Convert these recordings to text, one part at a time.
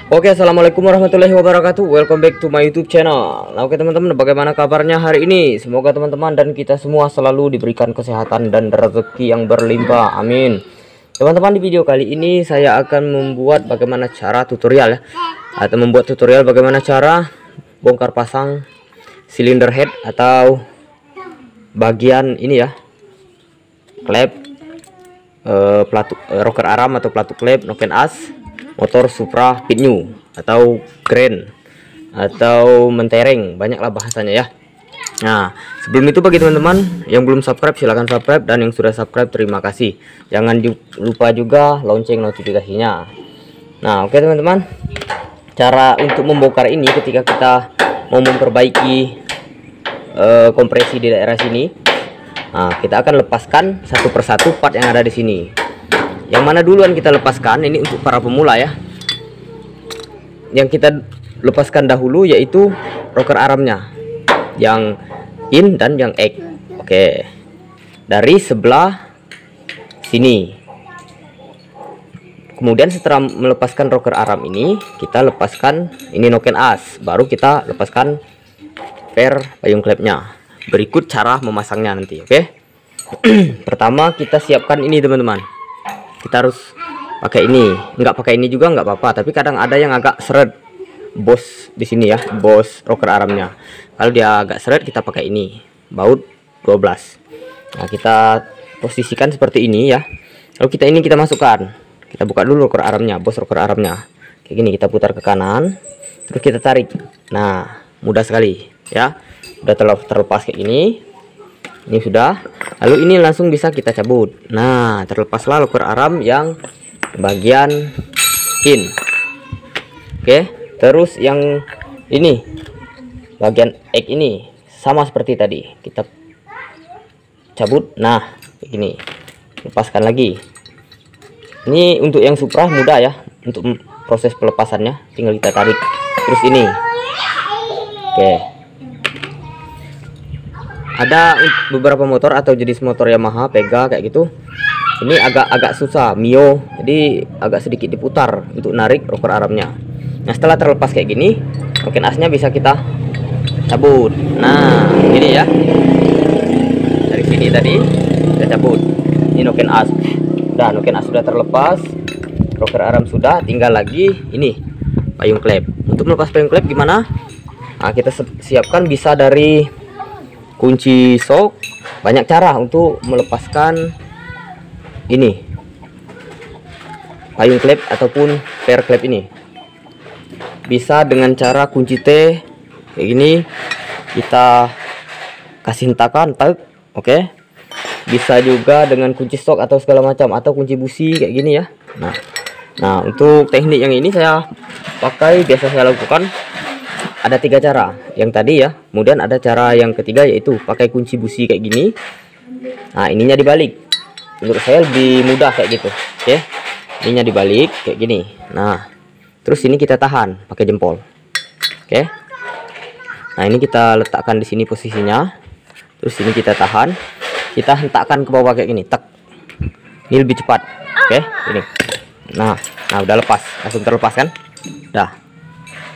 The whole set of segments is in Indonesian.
Oke, assalamualaikum warahmatullahi wabarakatuh. Welcome back to my YouTube channel. Nah, oke teman-teman, bagaimana kabarnya hari ini? Semoga teman-teman dan kita semua selalu diberikan kesehatan dan rezeki yang berlimpah. Amin. Teman-teman, di video kali ini saya akan membuat bagaimana cara tutorial ya, atau membuat tutorial bagaimana cara bongkar pasang silinder head atau bagian ini ya, klep rocker arm atau pelatuk klep noken as motor Supra Pit New atau Grand atau mentereng, banyaklah bahasanya ya. Nah, sebelum itu bagi teman-teman yang belum subscribe silahkan subscribe, dan yang sudah subscribe terima kasih. Jangan lupa juga lonceng notifikasinya. Nah, oke teman-teman, cara untuk membongkar ini ketika kita mau memperbaiki kompresi di daerah sini. Nah, kita akan lepaskan satu persatu part yang ada di sini. Yang mana duluan kita lepaskan, ini untuk para pemula ya. Yang kita lepaskan dahulu yaitu rocker armnya, yang in dan yang egg. Oke, dari sebelah sini. Kemudian setelah melepaskan rocker arm ini, kita lepaskan ini noken as, baru kita lepaskan per payung klepnya. Berikut cara memasangnya nanti. Oke. Pertama kita siapkan ini teman-teman. Kita harus pakai ini, nggak pakai ini juga nggak apa-apa, tapi kadang ada yang agak seret bos di sini ya, bos rocker armnya. Kalau dia agak seret kita pakai ini, baut 12. Nah, kita posisikan seperti ini ya. Lalu kita masukkan, kita buka dulu rocker armnya, bos rocker armnya kayak gini, kita putar ke kanan, terus kita tarik. Nah, mudah sekali ya, udah terlepas kayak ini sudah. Lalu ini langsung bisa kita cabut. Nah, terlepaslah rocker arm yang bagian in. Oke, terus yang ini bagian egg ini sama seperti tadi, kita cabut. Nah, kayak gini, lepaskan lagi. Ini untuk yang Supra mudah ya, untuk proses pelepasannya tinggal kita tarik. Terus ini, oke. Ada beberapa motor atau jenis motor Yamaha, Pega kayak gitu. Ini agak susah, Mio, jadi agak sedikit diputar untuk narik rocker armnya. Nah, setelah terlepas kayak gini, noken asnya bisa kita cabut. Nah, ini ya. Dari sini tadi kita cabut. Ini noken as. Udah, noken as sudah terlepas, rocker arm sudah, tinggal lagi ini payung klep. Untuk melepas payung klep gimana? Nah, kita siapkan bisa dari kunci sok. Banyak cara untuk melepaskan ini payung klep ataupun per klep ini. Bisa dengan cara kunci T kayak gini, kita kasih hentakan tak. Oke. Bisa juga dengan kunci stok atau segala macam, atau kunci busi kayak gini ya. Nah, untuk teknik yang ini saya pakai, biasa saya lakukan ada 3 cara. Yang tadi ya, kemudian ada cara yang ketiga yaitu pakai kunci busi kayak gini. Nah, ininya dibalik. Menurut saya lebih mudah kayak gitu. Oke. Ininya dibalik kayak gini. Nah, terus ini kita tahan pakai jempol. Oke. Nah, ini kita letakkan di sini posisinya. Terus ini kita tahan. Kita hentakkan ke bawah kayak gini. Tak. Ini lebih cepat. Oke, ini. Nah, udah lepas. Langsung terlepas kan? Dah.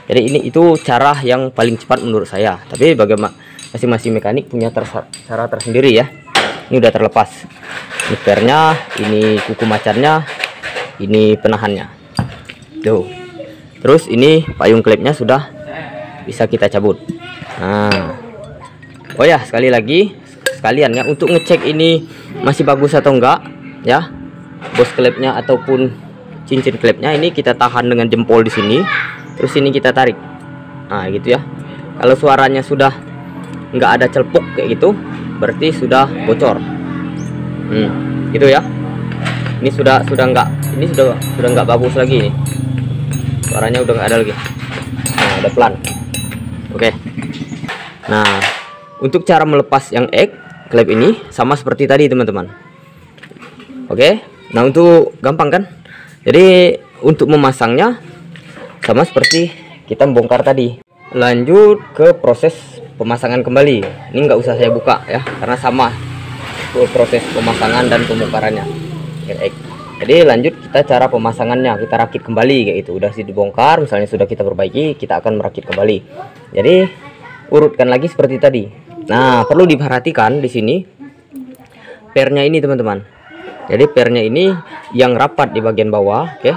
Jadi itu cara yang paling cepat menurut saya. Tapi bagaimana masing-masing mekanik punya cara tersendiri ya. Ini udah terlepas. Ini pernya, ini kuku macannya, ini penahannya. Tuh. Terus ini payung klepnya sudah bisa kita cabut. Nah. Oh ya, sekalian ya, untuk ngecek ini masih bagus atau enggak ya, bos klepnya ataupun cincin klepnya, ini kita tahan dengan jempol di sini. Terus ini kita tarik. Nah, gitu ya. Kalau suaranya sudah nggak ada celpuk kayak gitu, berarti sudah bocor. Gitu ya. Ini sudah nggak bagus lagi nih. Suaranya udah nggak ada lagi. Nah, udah pelan. Oke. Nah, untuk cara melepas yang egg klep ini sama seperti tadi teman-teman. Oke. Nah, untuk gampang kan? Jadi untuk memasangnya sama seperti kita membongkar tadi. Lanjut ke proses pemasangan kembali. Ini nggak usah saya buka ya, karena sama proses pemasangan dan pembongkarannya. Jadi lanjut kita cara pemasangannya, kita rakit kembali kayak gitu. Udah sih dibongkar, misalnya sudah kita perbaiki, kita akan merakit kembali. Jadi urutkan lagi seperti tadi. Nah, perlu diperhatikan di sini pernya ini teman-teman. Jadi pernya ini yang rapat di bagian bawah, oke.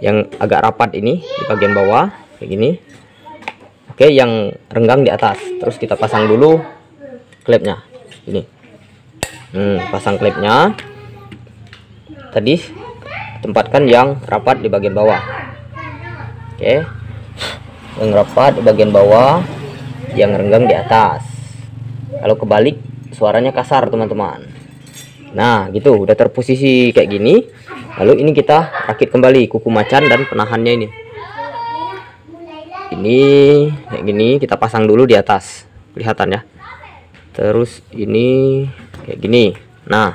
Yang agak rapat ini di bagian bawah kayak gini. Oke, yang renggang di atas. Terus kita pasang dulu klepnya. Ini. Pasang klepnya. Tadi tempatkan yang rapat di bagian bawah. Oke. Yang rapat di bagian bawah, yang renggang di atas. Kalau kebalik suaranya kasar, teman-teman. Nah, gitu, udah terposisi kayak gini. Lalu ini kita rakit kembali kuku macan dan penahannya ini. Ini kayak gini kita pasang dulu di atas. Kelihatan ya. Terus ini kayak gini. Nah,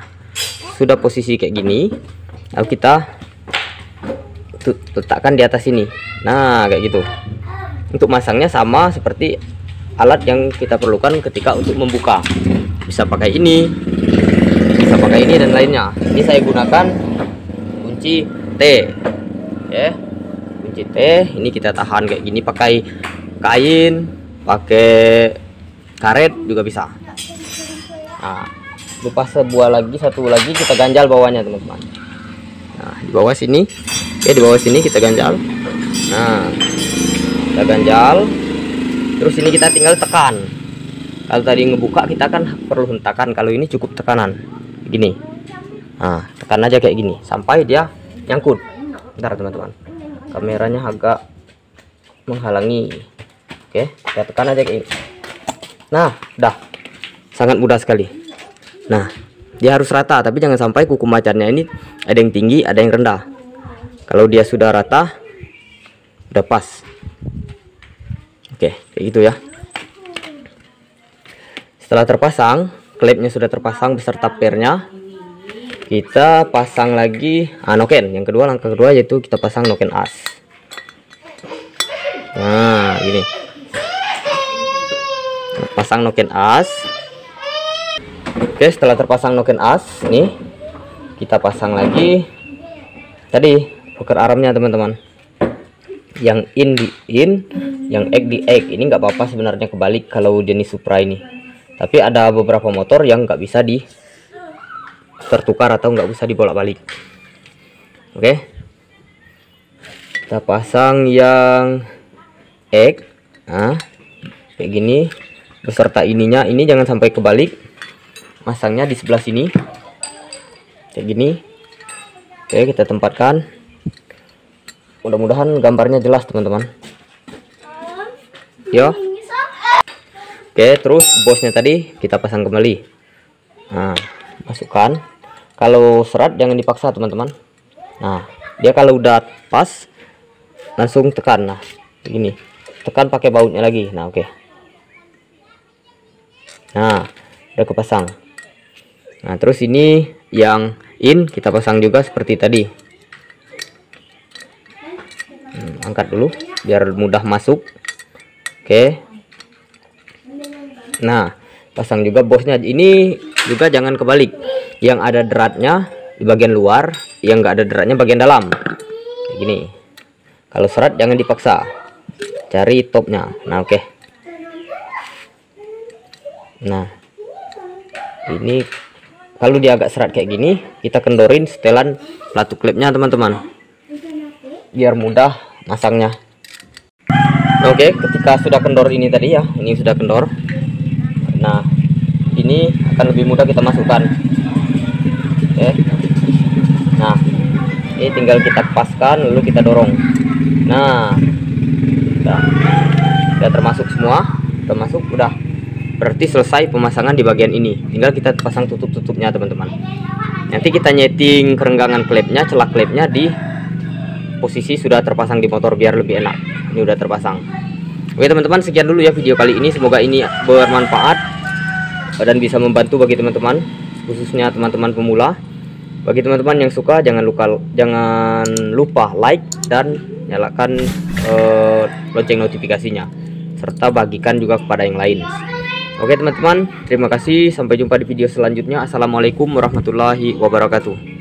sudah posisi kayak gini, lalu kita letakkan di atas ini. Nah, kayak gitu. Untuk masangnya sama seperti alat yang kita perlukan ketika untuk membuka. Bisa pakai ini, bisa pakai ini dan lainnya. Ini saya gunakan kunci T, ya. Kunci T ini kita tahan kayak gini, pakai kain, pakai karet juga bisa. Nah, lupa satu lagi kita ganjal bawahnya, teman-teman. Nah, di bawah sini, ya, di bawah sini kita ganjal. Nah, kita ganjal. Terus ini kita tinggal tekan. Kalau tadi ngebuka kita kan perlu hentakan, kalau ini cukup tekanan gini. Nah, tekan aja kayak gini sampai dia nyangkut. Bentar teman-teman, kameranya agak menghalangi. Oke, kita tekan aja kayak gini. Nah, udah, sangat mudah sekali. Nah, dia harus rata, tapi jangan sampai kuku macannya ini ada yang tinggi, ada yang rendah. Kalau dia sudah rata, udah pas. Oke, kayak gitu ya. Setelah terpasang, klepnya sudah terpasang beserta pernya, kita pasang lagi noken. Yang kedua, langkah kedua yaitu kita pasang noken as. Nah, gini. Pasang noken as. Oke, setelah terpasang noken as, nih kita pasang lagi tadi poker armnya, teman-teman. Yang in di in, yang egg di egg. Ini nggak apa-apa sebenarnya kebalik kalau jenis Supra ini. Tapi ada beberapa motor yang nggak bisa tertukar atau nggak bisa dibolak-balik. Oke, kita pasang yang egg. Nah, kayak gini beserta ininya. Ini jangan sampai kebalik. Masangnya di sebelah sini kayak gini. Oke, kita tempatkan. Mudah-mudahan gambarnya jelas, teman-teman. Yo. Oke, terus bosnya tadi kita pasang kembali. Nah, masukkan. Kalau serat jangan dipaksa, teman-teman. Nah, dia kalau udah pas langsung tekan. Nah, begini, tekan pakai bautnya lagi. Nah, oke. Nah, udah kepasang. Nah, terus ini yang in kita pasang juga seperti tadi. Angkat dulu biar mudah masuk. Oke. Nah, pasang juga bosnya. Ini juga jangan kebalik. Yang ada deratnya di bagian luar, yang enggak ada deratnya bagian dalam. Kayak gini. Kalau serat jangan dipaksa. Cari topnya. Nah, oke. Nah, ini kalau dia agak serat kayak gini, kita kendorin setelan pelatu klepnya, teman-teman, biar mudah masangnya. Oke, ketika sudah kendor ini tadi ya, ini sudah kendor. Nah, ini akan lebih mudah kita masukkan. Oke. Nah, ini tinggal kita paskan lalu kita dorong. Nah, udah termasuk semua, termasuk udah. Berarti selesai pemasangan di bagian ini. Tinggal kita pasang tutup-tutupnya, teman-teman. Nanti kita nyeting kerenggangan klepnya, celak klepnya di posisi sudah terpasang di motor biar lebih enak. Ini udah terpasang. Oke, teman-teman, sekian dulu ya video kali ini. Semoga ini bermanfaat dan bisa membantu bagi teman-teman, khususnya teman-teman pemula. Bagi teman-teman yang suka, jangan lupa like dan nyalakan lonceng notifikasinya, serta bagikan juga kepada yang lain. Oke, teman-teman, terima kasih. Sampai jumpa di video selanjutnya. Assalamualaikum warahmatullahi wabarakatuh.